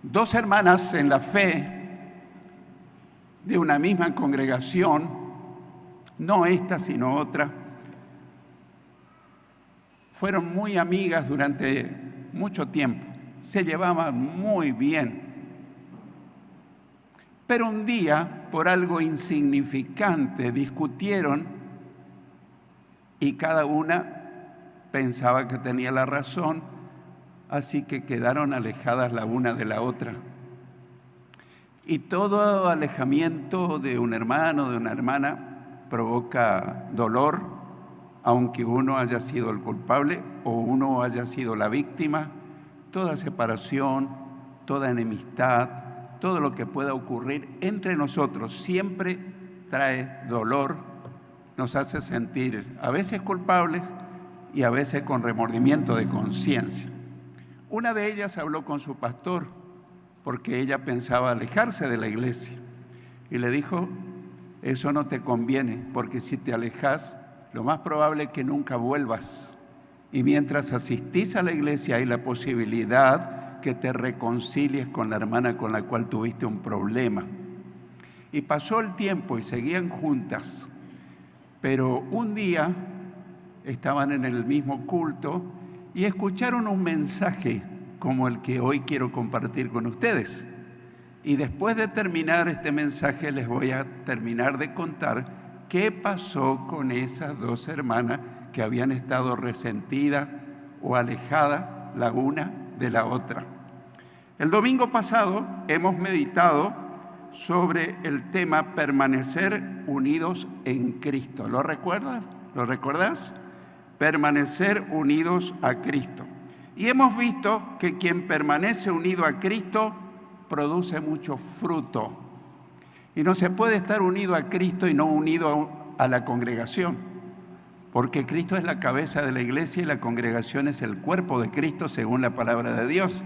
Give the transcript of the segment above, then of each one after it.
Dos hermanas en la fe de una misma congregación, no esta sino otra, fueron muy amigas durante mucho tiempo, se llevaban muy bien. Pero un día, por algo insignificante, discutieron y cada una pensaba que tenía la razón, así que quedaron alejadas la una de la otra. Y todo alejamiento de un hermano, de una hermana, provoca dolor, aunque uno haya sido el culpable o uno haya sido la víctima. Toda separación, toda enemistad, todo lo que pueda ocurrir entre nosotros siempre trae dolor, nos hace sentir a veces culpables y a veces con remordimiento de conciencia. Una de ellas habló con su pastor porque ella pensaba alejarse de la iglesia y le dijo: eso no te conviene, porque si te alejas, lo más probable es que nunca vuelvas. Y mientras asistís a la iglesia hay la posibilidad que te reconcilies con la hermana con la cual tuviste un problema. Y pasó el tiempo y seguían juntas, pero un día estaban en el mismo culto y escucharon un mensaje como el que hoy quiero compartir con ustedes. Y después de terminar este mensaje les voy a terminar de contar qué pasó con esas dos hermanas que habían estado resentidas o alejadas la una de la otra. El domingo pasado hemos meditado sobre el tema permanecer unidos en Cristo. ¿Lo recuerdas? ¿Lo recordás? Permanecer unidos a Cristo. Y hemos visto que quien permanece unido a Cristo produce mucho fruto. Y no se puede estar unido a Cristo y no unido a la congregación, porque Cristo es la cabeza de la iglesia y la congregación es el cuerpo de Cristo según la palabra de Dios.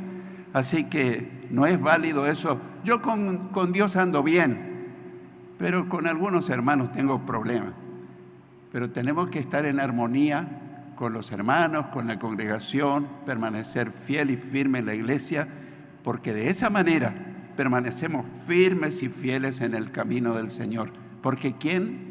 Así que no es válido eso. Yo con Dios ando bien, pero con algunos hermanos tengo problemas. Pero tenemos que estar en armonía con los hermanos, con la congregación, permanecer fiel y firme en la iglesia, porque de esa manera permanecemos firmes y fieles en el camino del Señor. Porque ¿quién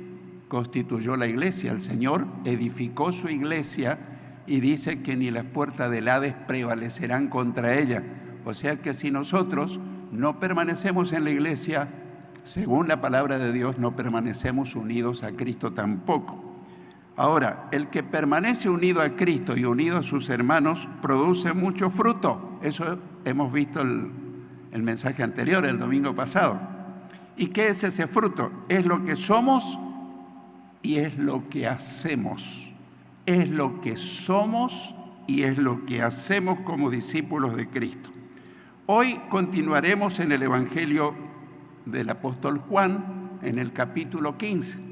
constituyó la iglesia? El Señor edificó su iglesia y dice que ni las puertas del Hades prevalecerán contra ella. O sea que si nosotros no permanecemos en la iglesia, según la palabra de Dios, no permanecemos unidos a Cristo tampoco. Ahora, el que permanece unido a Cristo y unido a sus hermanos produce mucho fruto. Eso hemos visto el mensaje anterior, el domingo pasado. ¿Y qué es ese fruto? Es lo que somos y es lo que hacemos. Es lo que somos y es lo que hacemos como discípulos de Cristo. Hoy continuaremos en el Evangelio del apóstol Juan, en el capítulo 15.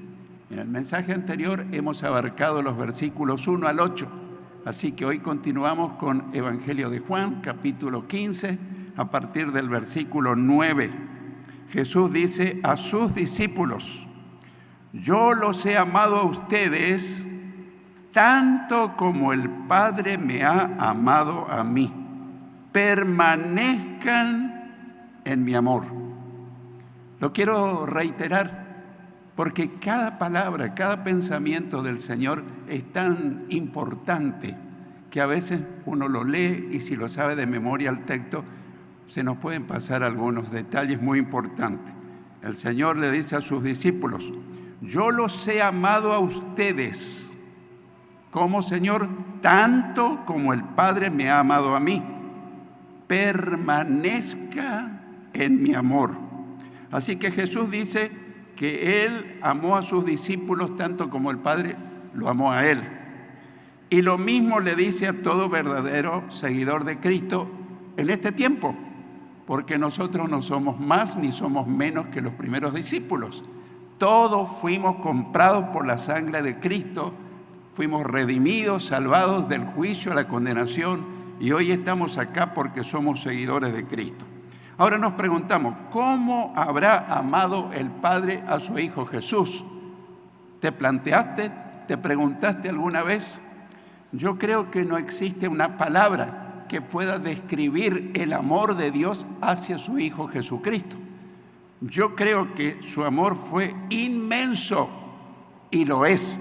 En el mensaje anterior hemos abarcado los versículos 1 al 8, así que hoy continuamos con Evangelio de Juan, capítulo 15, a partir del versículo 9. Jesús dice a sus discípulos: yo los he amado a ustedes tanto como el Padre me ha amado a mí. Permanezcan en mi amor. Lo quiero reiterar, porque cada palabra, cada pensamiento del Señor es tan importante que a veces uno lo lee y si lo sabe de memoria el texto, se nos pueden pasar algunos detalles muy importantes. El Señor le dice a sus discípulos: yo los he amado a ustedes. ¿Cómo, Señor? Tanto como el Padre me ha amado a mí. Permanezca en mi amor. Así que Jesús dice que Él amó a sus discípulos tanto como el Padre lo amó a Él. Y lo mismo le dice a todo verdadero seguidor de Cristo en este tiempo, porque nosotros no somos más ni somos menos que los primeros discípulos. Todos fuimos comprados por la sangre de Cristo, fuimos redimidos, salvados del juicio a la condenación, y hoy estamos acá porque somos seguidores de Cristo. Ahora nos preguntamos, ¿cómo habrá amado el Padre a su Hijo Jesús? ¿Te preguntaste alguna vez? Yo creo que no existe una palabra que pueda describir el amor de Dios hacia su Hijo Jesucristo. Yo creo que su amor fue inmenso, y lo es.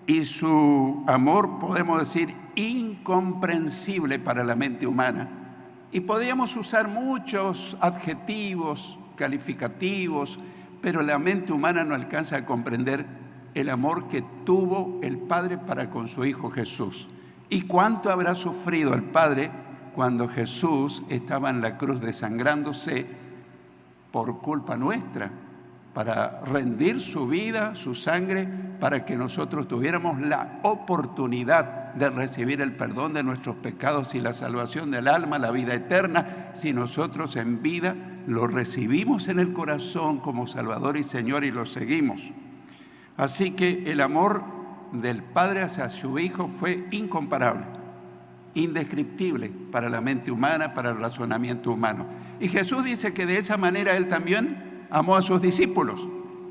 Y su amor, podemos decir, incomprensible para la mente humana. Y podríamos usar muchos adjetivos, calificativos, pero la mente humana no alcanza a comprender el amor que tuvo el Padre para con su Hijo Jesús. ¿Y cuánto habrá sufrido el Padre cuando Jesús estaba en la cruz desangrándose por culpa nuestra, para rendir su vida, su sangre, para que nosotros tuviéramos la oportunidad de recibir el perdón de nuestros pecados y la salvación del alma, la vida eterna, si nosotros en vida lo recibimos en el corazón como Salvador y Señor y lo seguimos? Así que el amor del Padre hacia su Hijo fue incomparable, indescriptible para la mente humana, para el razonamiento humano. Y Jesús dice que de esa manera Él también amó a sus discípulos.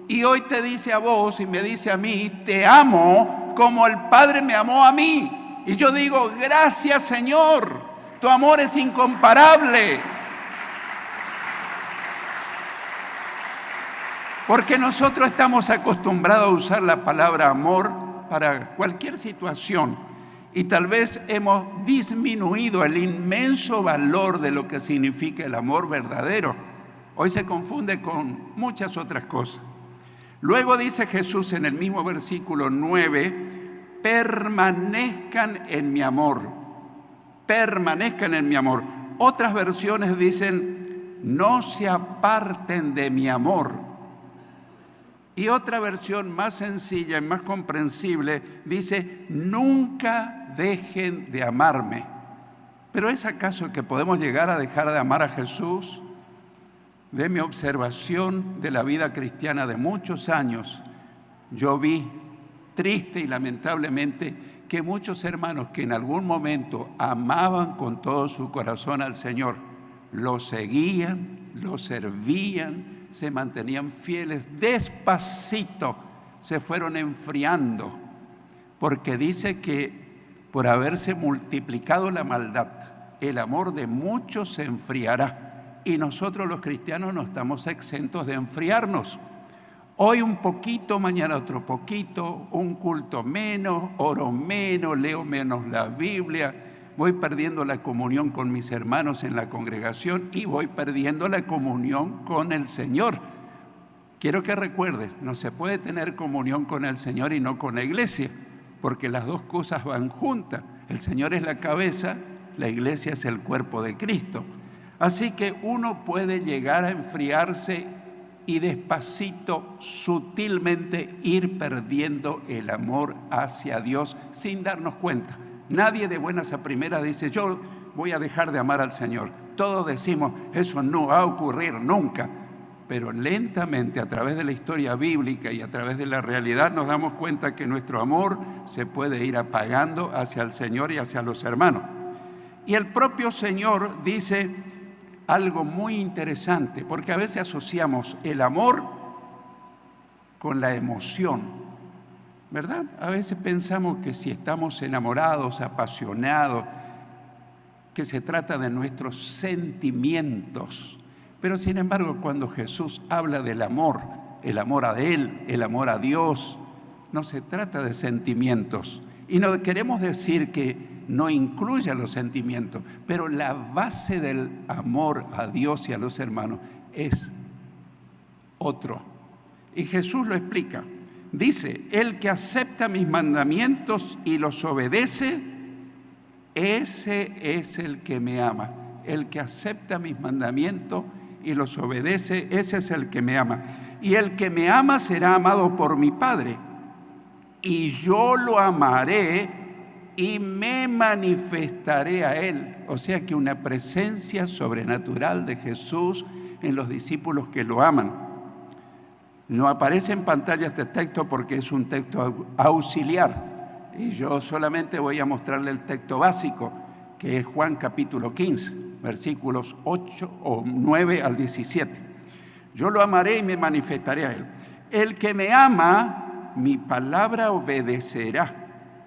Y hoy te dice a vos y me dice a mí: te amo como el Padre me amó a mí. Y yo digo: gracias, Señor, tu amor es incomparable. Porque nosotros estamos acostumbrados a usar la palabra amor para cualquier situación y tal vez hemos disminuido el inmenso valor de lo que significa el amor verdadero. Hoy se confunde con muchas otras cosas. Luego dice Jesús en el mismo versículo 9: permanezcan en mi amor, permanezcan en mi amor. Otras versiones dicen: no se aparten de mi amor. Y otra versión más sencilla y más comprensible dice: nunca dejen de amarme. ¿Pero es acaso que podemos llegar a dejar de amar a Jesús? De mi observación de la vida cristiana de muchos años, yo vi triste y lamentablemente que muchos hermanos que en algún momento amaban con todo su corazón al Señor, lo seguían, lo servían, se mantenían fieles, despacito se fueron enfriando, porque dice que por haberse multiplicado la maldad, el amor de muchos se enfriará. Y nosotros los cristianos no estamos exentos de enfriarnos. Hoy un poquito, mañana otro poquito, un culto menos, oro menos, leo menos la Biblia, voy perdiendo la comunión con mis hermanos en la congregación y voy perdiendo la comunión con el Señor. Quiero que recuerdes, no se puede tener comunión con el Señor y no con la iglesia, porque las dos cosas van juntas. El Señor es la cabeza, la iglesia es el cuerpo de Cristo. Así que uno puede llegar a enfriarse y despacito, sutilmente ir perdiendo el amor hacia Dios sin darnos cuenta. Nadie de buenas a primeras dice: yo voy a dejar de amar al Señor. Todos decimos: eso no va a ocurrir nunca. Pero lentamente, a través de la historia bíblica y a través de la realidad, nos damos cuenta que nuestro amor se puede ir apagando hacia el Señor y hacia los hermanos. Y el propio Señor dice algo muy interesante, porque a veces asociamos el amor con la emoción, ¿verdad? A veces pensamos que si estamos enamorados, apasionados, que se trata de nuestros sentimientos. Pero sin embargo, cuando Jesús habla del amor, el amor a Él, el amor a Dios, no se trata de sentimientos. Y no queremos decir que no incluye los sentimientos, pero la base del amor a Dios y a los hermanos es otro. Y Jesús lo explica. Dice: el que acepta mis mandamientos y los obedece, ese es el que me ama. El que acepta mis mandamientos y los obedece, ese es el que me ama. Y el que me ama será amado por mi Padre, y yo lo amaré y me manifestaré a Él. O sea que una presencia sobrenatural de Jesús en los discípulos que lo aman. No aparece en pantalla este texto porque es un texto auxiliar. Y yo solamente voy a mostrarle el texto básico, que es Juan capítulo 15, versículos 8 o 9 al 17. Yo lo amaré y me manifestaré a Él. El que me ama, mi palabra obedecerá.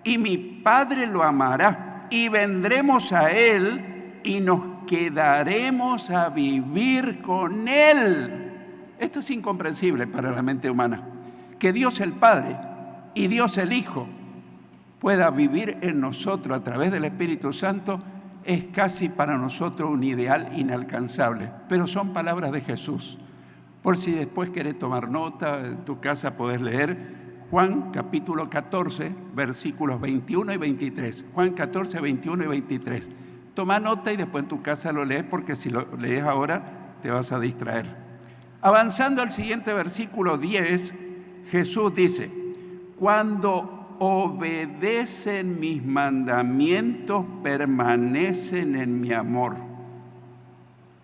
Y mi Padre lo amará y vendremos a Él y nos quedaremos a vivir con Él. Esto es incomprensible para la mente humana. Que Dios el Padre y Dios el Hijo pueda vivir en nosotros a través del Espíritu Santo es casi para nosotros un ideal inalcanzable. Pero son palabras de Jesús. Por si después querés tomar nota, en tu casa podés leer Juan capítulo 14, versículos 21 y 23. Juan 14, 21 y 23. Toma nota y después en tu casa lo lees, porque si lo lees ahora te vas a distraer. Avanzando al siguiente versículo 10, Jesús dice: cuando obedecen mis mandamientos, permanecen en mi amor.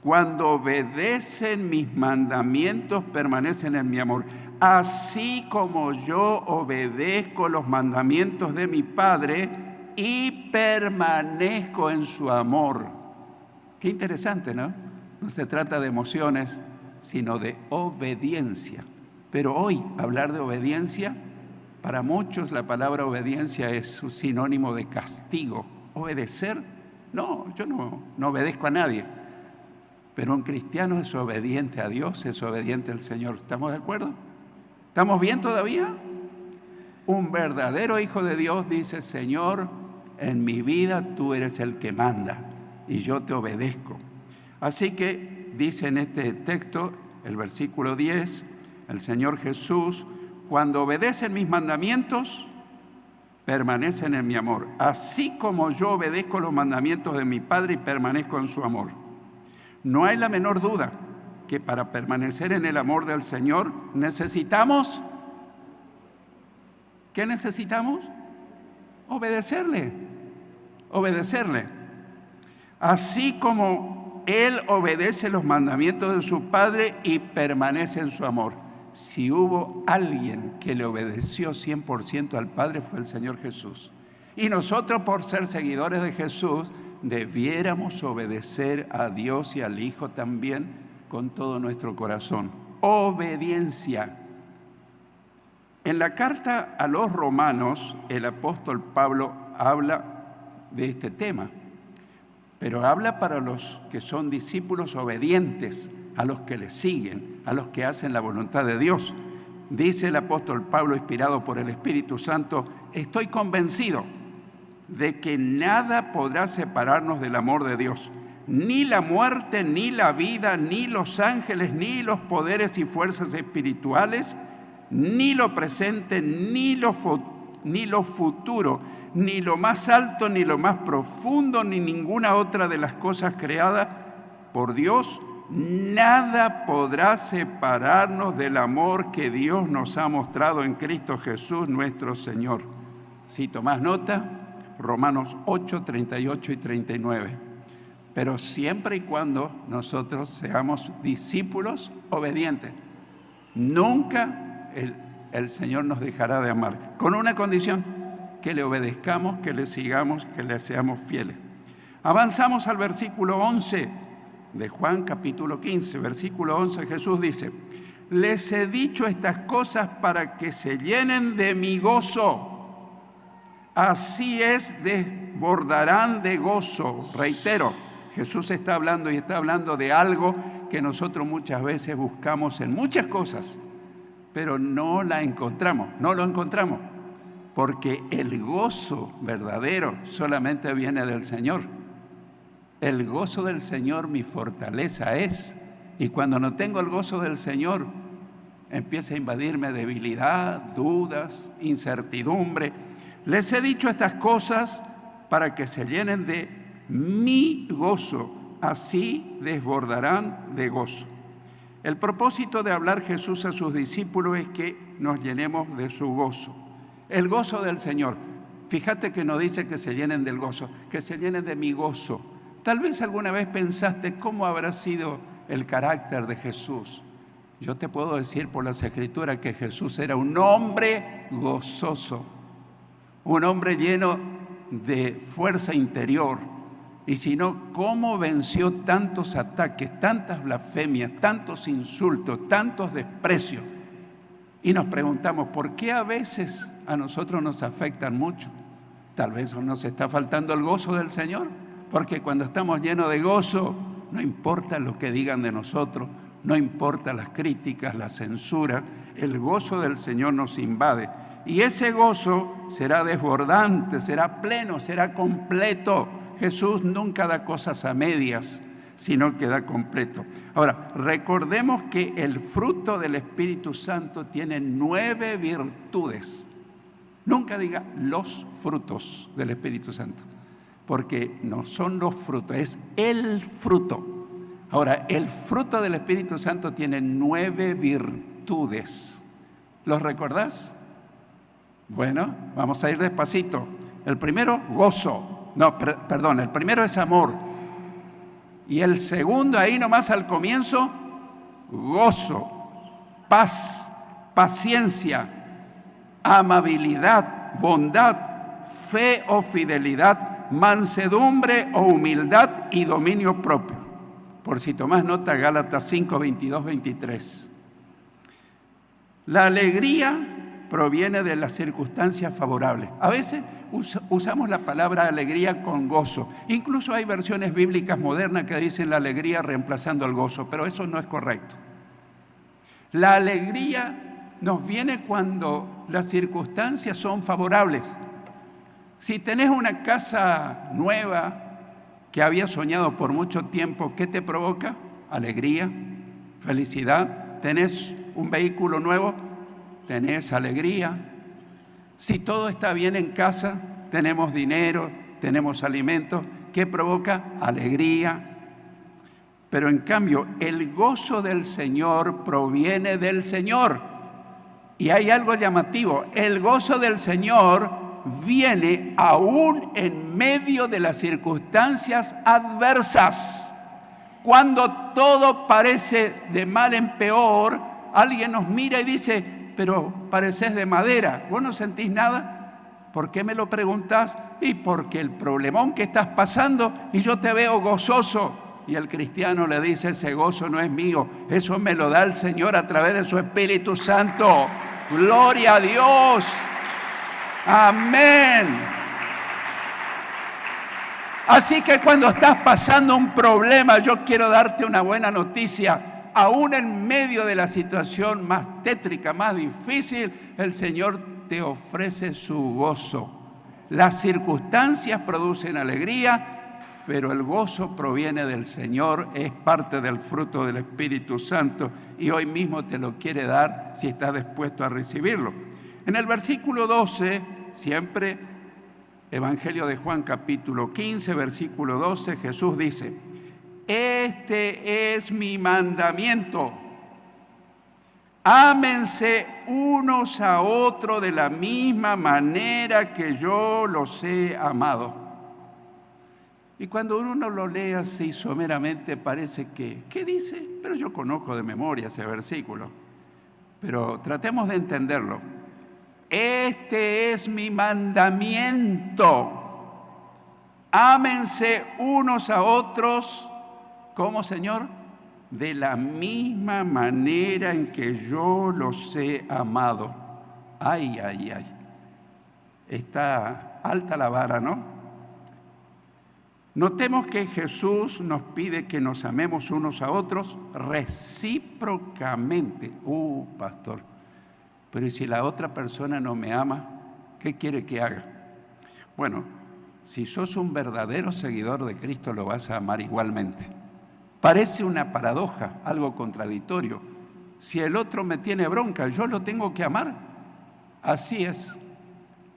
Cuando obedecen mis mandamientos, permanecen en mi amor. Así como yo obedezco los mandamientos de mi Padre y permanezco en su amor. Qué interesante, ¿no? No se trata de emociones, sino de obediencia. Pero hoy hablar de obediencia, para muchos la palabra obediencia es un sinónimo de castigo. ¿Obedecer? No, yo no obedezco a nadie. Pero un cristiano es obediente a Dios, es obediente al Señor. ¿Estamos de acuerdo? ¿Estamos bien todavía? Un verdadero hijo de Dios dice: Señor, en mi vida tú eres el que manda y yo te obedezco. Así que dice en este texto, el versículo 10, el Señor Jesús: cuando obedecen mis mandamientos, permanecen en mi amor, así como yo obedezco los mandamientos de mi Padre y permanezco en su amor. No hay la menor duda que para permanecer en el amor del Señor necesitamos, ¿qué necesitamos? Obedecerle. Así como Él obedece los mandamientos de su Padre y permanece en su amor. Si hubo alguien que le obedeció 100% al Padre, fue el Señor Jesús. Y nosotros, por ser seguidores de Jesús, debiéramos obedecer a Dios y al Hijo también con todo nuestro corazón. Obediencia. En la carta a los Romanos, el apóstol Pablo habla de este tema, pero habla para los que son discípulos obedientes, a los que le siguen, a los que hacen la voluntad de Dios. Dice el apóstol Pablo, inspirado por el Espíritu Santo: estoy convencido de que nada podrá separarnos del amor de Dios. Ni la muerte, ni la vida, ni los ángeles, ni los poderes y fuerzas espirituales, ni lo presente, ni lo futuro, ni lo más alto, ni lo más profundo, ni ninguna otra de las cosas creadas por Dios, nada podrá separarnos del amor que Dios nos ha mostrado en Cristo Jesús nuestro Señor. Si tomás nota, Romanos 8, 38 y 39. Pero siempre y cuando nosotros seamos discípulos obedientes. Nunca el Señor nos dejará de amar. Con una condición: que le obedezcamos, que le sigamos, que le seamos fieles. Avanzamos al versículo 11 de Juan capítulo 15. Versículo 11, Jesús dice: les he dicho estas cosas para que se llenen de mi gozo. Así es, desbordarán de gozo. Reitero, Jesús está hablando y está hablando de algo que nosotros muchas veces buscamos en muchas cosas, pero no lo encontramos, porque el gozo verdadero solamente viene del Señor. El gozo del Señor mi fortaleza es, y cuando no tengo el gozo del Señor, empieza a invadirme debilidad, dudas, incertidumbre. Les he dicho estas cosas para que se llenen de mi gozo, así desbordarán de gozo. El propósito de hablar Jesús a sus discípulos es que nos llenemos de su gozo. El gozo del Señor. Fíjate que no dice que se llenen del gozo, que se llenen de mi gozo. Tal vez alguna vez pensaste cómo habrá sido el carácter de Jesús. Yo te puedo decir por las Escrituras que Jesús era un hombre gozoso, un hombre lleno de fuerza interior. Y si no, ¿cómo venció tantos ataques, tantas blasfemias, tantos insultos, tantos desprecios? Y nos preguntamos, ¿por qué a veces a nosotros nos afectan mucho? Tal vez nos está faltando el gozo del Señor, porque cuando estamos llenos de gozo, no importa lo que digan de nosotros, no importa las críticas, la censura, el gozo del Señor nos invade. Y ese gozo será desbordante, será pleno, será completo. Jesús nunca da cosas a medias, sino que da completo. Ahora, recordemos que el fruto del Espíritu Santo tiene 9 virtudes. Nunca diga los frutos del Espíritu Santo, porque no son los frutos, es el fruto. Ahora, el fruto del Espíritu Santo tiene 9 virtudes. ¿Los recordás? Bueno, vamos a ir despacito. El primero, gozo. No, perdón, el primero es amor. Y el segundo, ahí nomás al comienzo, gozo, paz, paciencia, amabilidad, bondad, fe o fidelidad, mansedumbre o humildad y dominio propio. Por si tomás nota, Gálatas 5, 22, 23. La alegría proviene de las circunstancias favorables. A veces usamos la palabra alegría con gozo. Incluso hay versiones bíblicas modernas que dicen la alegría reemplazando el gozo, pero eso no es correcto. La alegría nos viene cuando las circunstancias son favorables. Si tenés una casa nueva que habías soñado por mucho tiempo, ¿qué te provoca? Alegría, felicidad. ¿Tenés un vehículo nuevo? Tenés alegría. Si todo está bien en casa, tenemos dinero, tenemos alimentos, ¿qué provoca? Alegría. Pero en cambio, el gozo del Señor proviene del Señor. Y hay algo llamativo, el gozo del Señor viene aún en medio de las circunstancias adversas. Cuando todo parece de mal en peor, alguien nos mira y dice, pero pareces de madera, ¿vos no sentís nada? ¿Por qué me lo preguntás? Y porque el problemón que estás pasando y yo te veo gozoso. Y el cristiano le dice, ese gozo no es mío, eso me lo da el Señor a través de su Espíritu Santo. ¡Gloria a Dios! ¡Amén! Así que cuando estás pasando un problema, yo quiero darte una buena noticia. Aún en medio de la situación más tétrica, más difícil, el Señor te ofrece su gozo. Las circunstancias producen alegría, pero el gozo proviene del Señor, es parte del fruto del Espíritu Santo y hoy mismo te lo quiere dar si estás dispuesto a recibirlo. En el versículo 12, siempre, Evangelio de Juan capítulo 15, versículo 12, Jesús dice, este es mi mandamiento, ámense unos a otros de la misma manera que yo los he amado. Y cuando uno lo lee así someramente parece que, ¿qué dice? Pero yo conozco de memoria ese versículo. Pero tratemos de entenderlo. Este es mi mandamiento. Ámense unos a otros, ¿cómo, Señor? De la misma manera en que yo los he amado. Ay, ay, ay. Está alta la vara, ¿no? Notemos que Jesús nos pide que nos amemos unos a otros recíprocamente. Pastor, pero ¿y si la otra persona no me ama? ¿Qué quiere que haga? Bueno, si sos un verdadero seguidor de Cristo, lo vas a amar igualmente. Parece una paradoja, algo contradictorio. Si el otro me tiene bronca, ¿yo lo tengo que amar? Así es.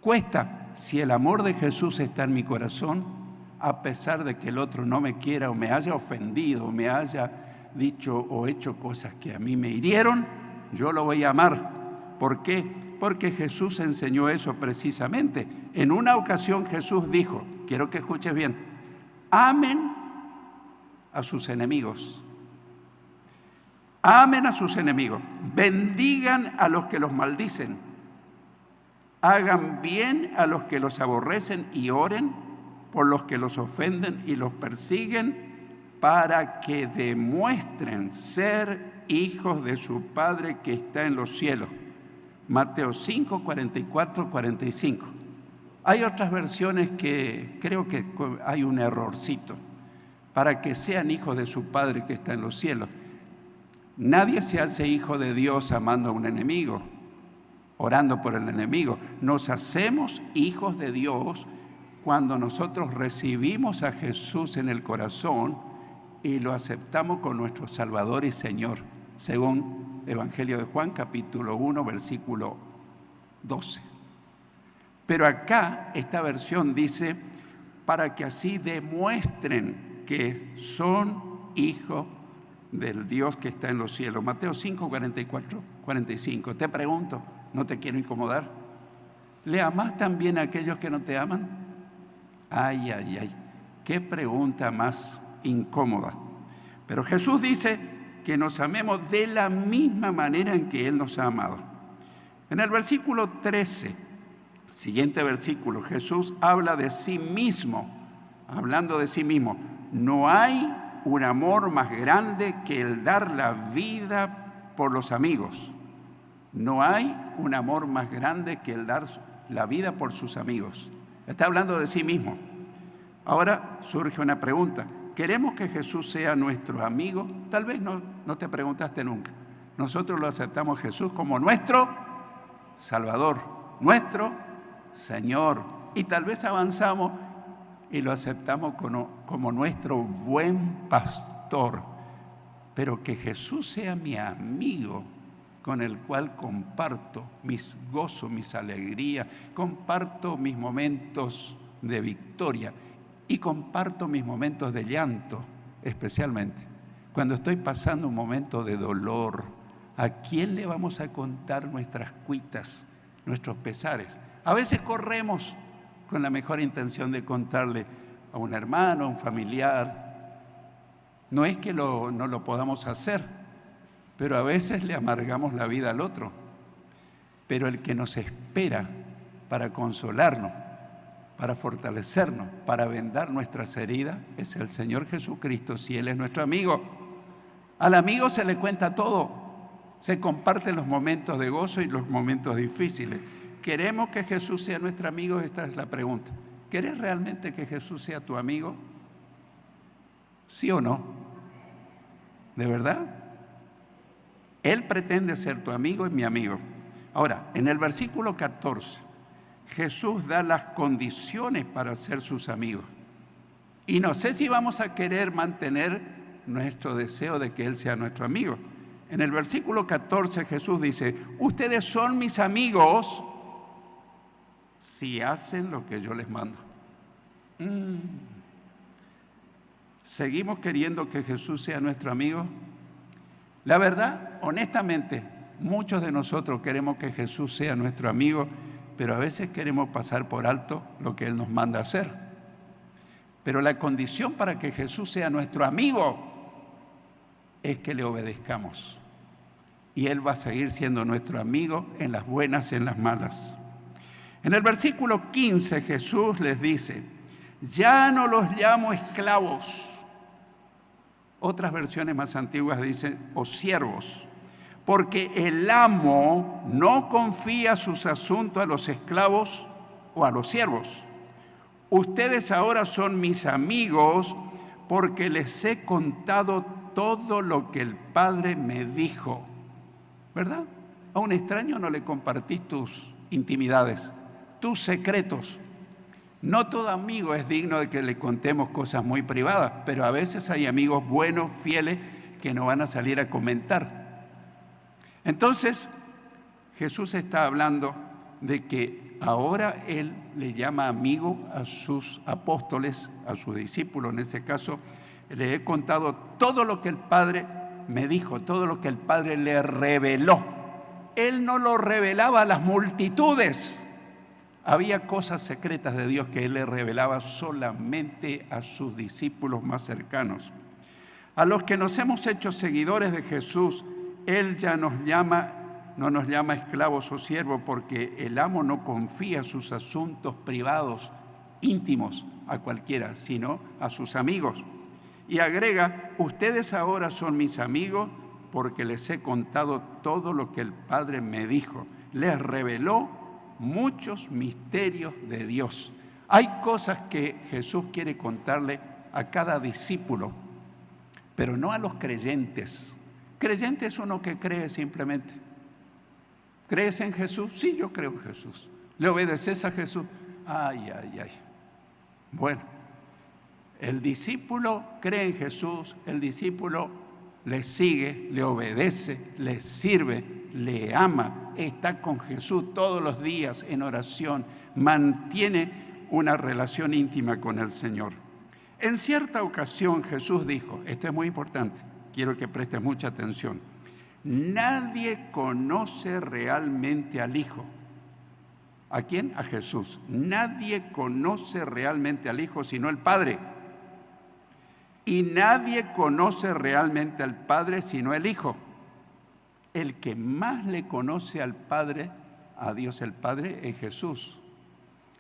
Cuesta. Si el amor de Jesús está en mi corazón, a pesar de que el otro no me quiera o me haya ofendido, o me haya dicho o hecho cosas que a mí me hirieron, yo lo voy a amar. ¿Por qué? Porque Jesús enseñó eso precisamente. En una ocasión Jesús dijo, quiero que escuches bien, amen a sus enemigos. Amen a sus enemigos, bendigan a los que los maldicen, hagan bien a los que los aborrecen y oren por los que los ofenden y los persiguen, para que demuestren ser hijos de su Padre que está en los cielos. Mateo 5, 44, 45. Hay otras versiones que creo que hay un errorcito. Para que sean hijos de su Padre que está en los cielos. Nadie se hace hijo de Dios amando a un enemigo, orando por el enemigo. Nos hacemos hijos de Dios cuando nosotros recibimos a Jesús en el corazón y lo aceptamos como nuestro Salvador y Señor, según Evangelio de Juan, capítulo 1, versículo 12. Pero acá, esta versión dice, para que así demuestren que son hijos del Dios que está en los cielos. Mateo 5, 44, 45. Te pregunto, no te quiero incomodar, ¿le amás también a aquellos que no te aman? Ay, ay, ay, qué pregunta más incómoda. Pero Jesús dice que nos amemos de la misma manera en que Él nos ha amado. En el versículo 13, siguiente versículo, Jesús habla de sí mismo, hablando de sí mismo. No hay un amor más grande que el dar la vida por los amigos. No hay un amor más grande que el dar la vida por sus amigos. Está hablando de sí mismo. Ahora surge una pregunta. ¿Queremos que Jesús sea nuestro amigo? Tal vez no te preguntaste nunca. Nosotros lo aceptamos Jesús como nuestro Salvador, nuestro Señor. Y tal vez avanzamos y lo aceptamos como nuestro buen pastor. Pero que Jesús sea mi amigo, con el cual comparto mis gozos, mis alegrías, comparto mis momentos de victoria y comparto mis momentos de llanto, especialmente cuando estoy pasando un momento de dolor. ¿A quién le vamos a contar nuestras cuitas, nuestros pesares? A veces corremos con la mejor intención de contarle a un hermano, a un familiar. No es que no lo podamos hacer, pero a veces le amargamos la vida al otro. Pero el que nos espera para consolarnos, para fortalecernos, para vendar nuestras heridas, es el Señor Jesucristo, si Él es nuestro amigo. Al amigo se le cuenta todo, se comparten los momentos de gozo y los momentos difíciles. ¿Queremos que Jesús sea nuestro amigo? Esta es la pregunta. ¿Querés realmente que Jesús sea tu amigo? ¿Sí o no? ¿De verdad? Él pretende ser tu amigo y mi amigo. Ahora, en el versículo 14, Jesús da las condiciones para ser sus amigos. Y no sé si vamos a querer mantener nuestro deseo de que Él sea nuestro amigo. En el versículo 14 Jesús dice, ustedes son mis amigos si hacen lo que yo les mando. ¿Seguimos queriendo que Jesús sea nuestro amigo? La verdad, honestamente, muchos de nosotros queremos que Jesús sea nuestro amigo, pero a veces queremos pasar por alto lo que Él nos manda hacer. Pero la condición para que Jesús sea nuestro amigo es que le obedezcamos. Y Él va a seguir siendo nuestro amigo en las buenas y en las malas. En el versículo 15 Jesús les dice, ya no los llamo esclavos. Otras versiones más antiguas dicen, o siervos, porque el amo no confía sus asuntos a los esclavos o a los siervos. Ustedes ahora son mis amigos porque les he contado todo lo que el Padre me dijo. ¿Verdad? A un extraño no le compartís tus intimidades, tus secretos. No todo amigo es digno de que le contemos cosas muy privadas, pero a veces hay amigos buenos, fieles, que no van a salir a comentar. Entonces, Jesús está hablando de que ahora Él le llama amigo a sus apóstoles, a sus discípulos. En este caso, le he contado todo lo que el Padre me dijo, todo lo que el Padre le reveló. Él no lo revelaba a las multitudes. Había cosas secretas de Dios que Él le revelaba solamente a sus discípulos más cercanos. A los que nos hemos hecho seguidores de Jesús, Él ya no nos llama esclavos o siervos, porque el amo no confía sus asuntos privados, íntimos, a cualquiera, sino a sus amigos. Y agrega, ustedes ahora son mis amigos porque les he contado todo lo que el Padre me dijo. Les reveló muchos misterios de Dios. Hay cosas que Jesús quiere contarle a cada discípulo, pero no a los creyentes. Creyente es uno que cree simplemente. ¿Crees en Jesús? Sí, yo creo en Jesús. ¿Le obedeces a Jesús? Ay. Bueno, el discípulo cree en Jesús, el discípulo le sigue, le obedece, le sirve, le ama, está con Jesús todos los días en oración, mantiene una relación íntima con el Señor. En cierta ocasión Jesús dijo, esto es muy importante, quiero que prestes mucha atención, nadie conoce realmente al Hijo. ¿A quién? A Jesús. Nadie conoce realmente al Hijo sino el Padre. Y nadie conoce realmente al Padre sino el Hijo. El que más le conoce al Padre, a Dios el Padre, es Jesús.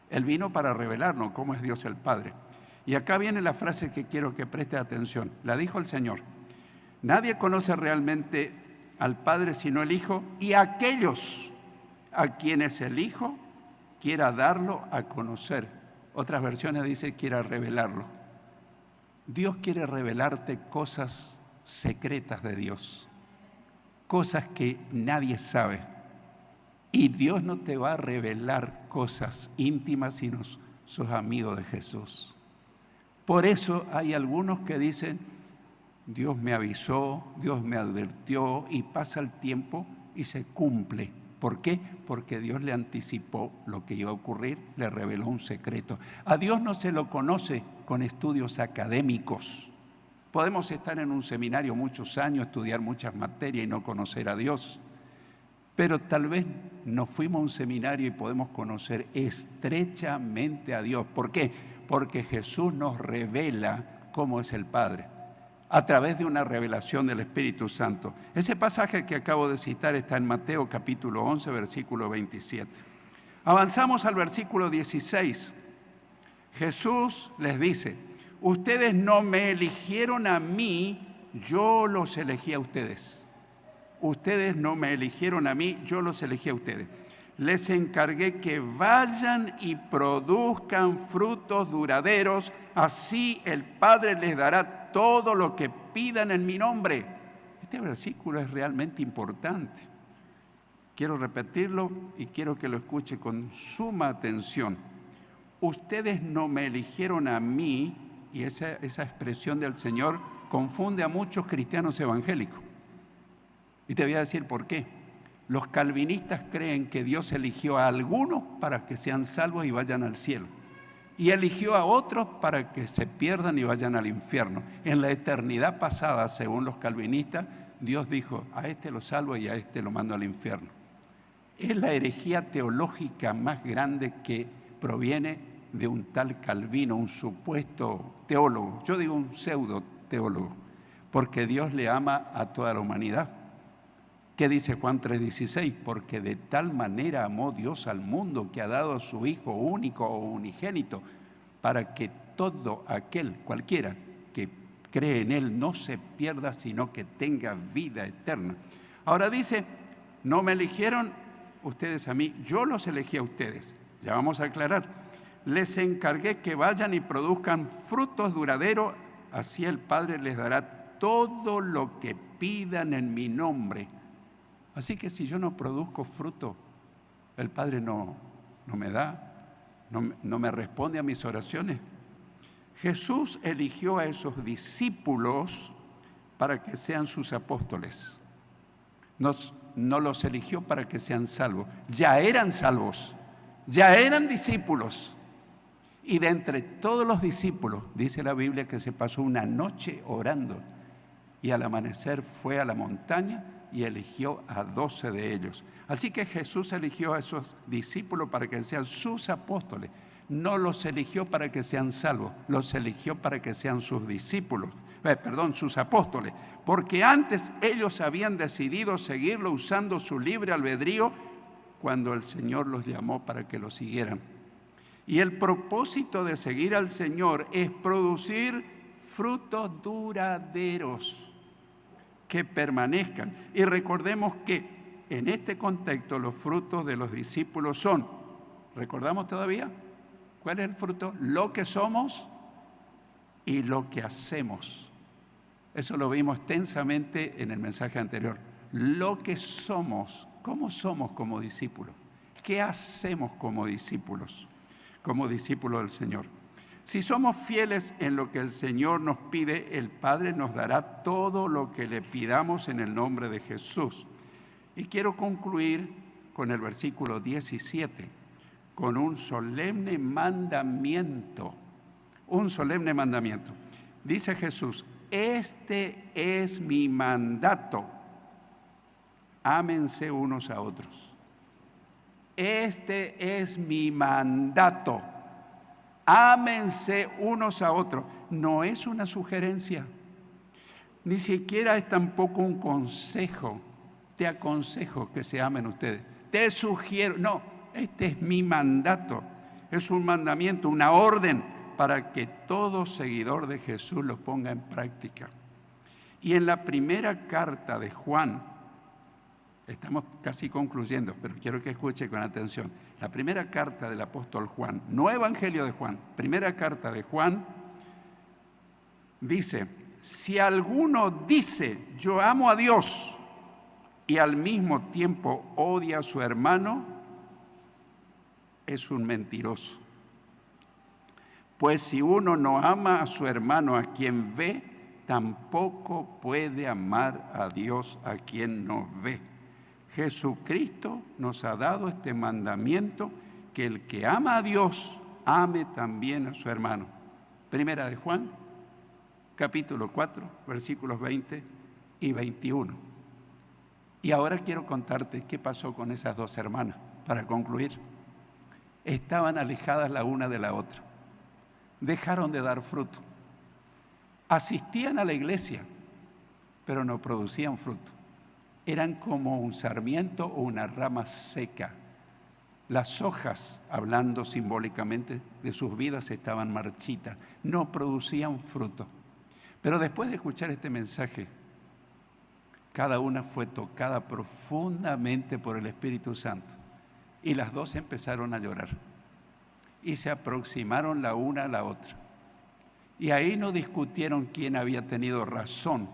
Él vino para revelarnos cómo es Dios el Padre. Y acá viene la frase que quiero que preste atención. La dijo el Señor. Nadie conoce realmente al Padre sino el Hijo, y aquellos a quienes el Hijo quiera darlo a conocer. Otras versiones dicen quiera revelarlo. Dios quiere revelarte cosas secretas de Dios, cosas que nadie sabe. Y Dios no te va a revelar cosas íntimas sino sos amigo de Jesús. Por eso hay algunos que dicen, Dios me avisó, Dios me advirtió, y pasa el tiempo y se cumple. ¿Por qué? Porque Dios le anticipó lo que iba a ocurrir, le reveló un secreto. A Dios no se lo conoce con estudios académicos. Podemos estar en un seminario muchos años, estudiar muchas materias y no conocer a Dios. Pero tal vez nos fuimos a un seminario y podemos conocer estrechamente a Dios. ¿Por qué? Porque Jesús nos revela cómo es el Padre, a través de una revelación del Espíritu Santo. Ese pasaje que acabo de citar está en Mateo capítulo 11, versículo 27. Avanzamos al versículo 16. Jesús les dice, ustedes no me eligieron a mí, yo los elegí a ustedes. Ustedes no me eligieron a mí, yo los elegí a ustedes. Les encargué que vayan y produzcan frutos duraderos, así el Padre les dará todo lo que pidan en mi nombre. Este versículo es realmente importante. Quiero repetirlo y quiero que lo escuche con suma atención. Ustedes no me eligieron a mí, y esa expresión del Señor confunde a muchos cristianos evangélicos. Y te voy a decir por qué. Los calvinistas creen que Dios eligió a algunos para que sean salvos y vayan al cielo, y eligió a otros para que se pierdan y vayan al infierno. En la eternidad pasada, según los calvinistas, Dios dijo, a este lo salvo y a este lo mando al infierno. Es la herejía teológica más grande que proviene de un tal Calvino, un supuesto teólogo. Yo digo un pseudo teólogo, porque Dios le ama a toda la humanidad. ¿Qué dice Juan 3:16? Porque de tal manera amó Dios al mundo que ha dado a su Hijo único o unigénito, para que todo aquel, cualquiera, que cree en Él no se pierda, sino que tenga vida eterna. Ahora dice, no me eligieron ustedes a mí, yo los elegí a ustedes. Ya vamos a aclarar. Les encargué que vayan y produzcan frutos duraderos, así el Padre les dará todo lo que pidan en mi nombre. Así que si yo no produzco fruto, el Padre no me da, no me responde a mis oraciones. Jesús eligió a esos discípulos para que sean sus apóstoles. No los eligió para que sean salvos. Ya eran salvos, ya eran discípulos. Y de entre todos los discípulos, dice la Biblia que se pasó una noche orando. Y al amanecer fue a la montaña y eligió a 12 de ellos. Así que Jesús eligió a esos discípulos para que sean sus apóstoles. No los eligió para que sean salvos, los eligió para que sean sus discípulos, sus apóstoles. Porque antes ellos habían decidido seguirlo usando su libre albedrío cuando el Señor los llamó para que lo siguieran. Y el propósito de seguir al Señor es producir frutos duraderos que permanezcan. Y recordemos que en este contexto los frutos de los discípulos son ¿Recordamos todavía? ¿Cuál es el fruto? Lo que somos y lo que hacemos. Eso lo vimos extensamente en el mensaje anterior. Lo que somos, ¿cómo somos como discípulos? ¿Qué hacemos como discípulos del Señor? Si somos fieles en lo que el Señor nos pide, el Padre nos dará todo lo que le pidamos en el nombre de Jesús. Y quiero concluir con el versículo 17, con un solemne mandamiento. Un solemne mandamiento. Dice Jesús: este es mi mandato. Ámense unos a otros. Este es mi mandato. Ámense unos a otros. No es una sugerencia, ni siquiera es tampoco un consejo. Te aconsejo que se amen ustedes. Te sugiero, no, este es mi mandato. Es un mandamiento, una orden para que todo seguidor de Jesús lo ponga en práctica. Y en la primera carta de Juan, estamos casi concluyendo, pero quiero que escuche con atención. La primera carta del apóstol Juan, no Evangelio de Juan, primera carta de Juan, dice: si alguno dice yo amo a Dios y al mismo tiempo odia a su hermano, es un mentiroso. Pues si uno no ama a su hermano a quien ve, tampoco puede amar a Dios a quien no ve. Jesucristo nos ha dado este mandamiento, que el que ama a Dios, ame también a su hermano. Primera de Juan, capítulo 4, versículos 20 y 21. Y ahora quiero contarte qué pasó con esas dos hermanas, para concluir. Estaban alejadas la una de la otra. Dejaron de dar fruto. Asistían a la iglesia, pero no producían fruto. Eran como un sarmiento o una rama seca. Las hojas, hablando simbólicamente de sus vidas, estaban marchitas, no producían fruto. Pero después de escuchar este mensaje, cada una fue tocada profundamente por el Espíritu Santo. Y las dos empezaron a llorar. Y se aproximaron la una a la otra. Y ahí no discutieron quién había tenido razón,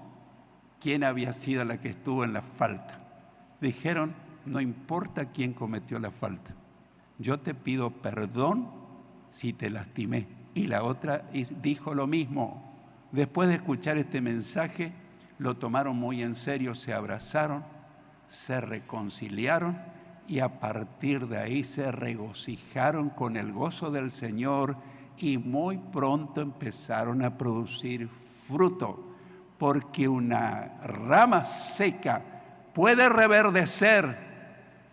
quién había sido la que estuvo en la falta. Dijeron: no importa quién cometió la falta, yo te pido perdón si te lastimé. Y la otra dijo lo mismo. Después de escuchar este mensaje, lo tomaron muy en serio, se abrazaron, se reconciliaron y a partir de ahí se regocijaron con el gozo del Señor y muy pronto empezaron a producir fruto, porque una rama seca puede reverdecer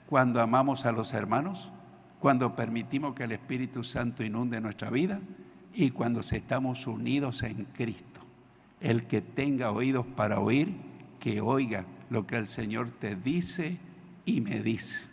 cuando amamos a los hermanos, cuando permitimos que el Espíritu Santo inunde nuestra vida y cuando estamos unidos en Cristo. El que tenga oídos para oír, que oiga lo que el Señor te dice y me dice.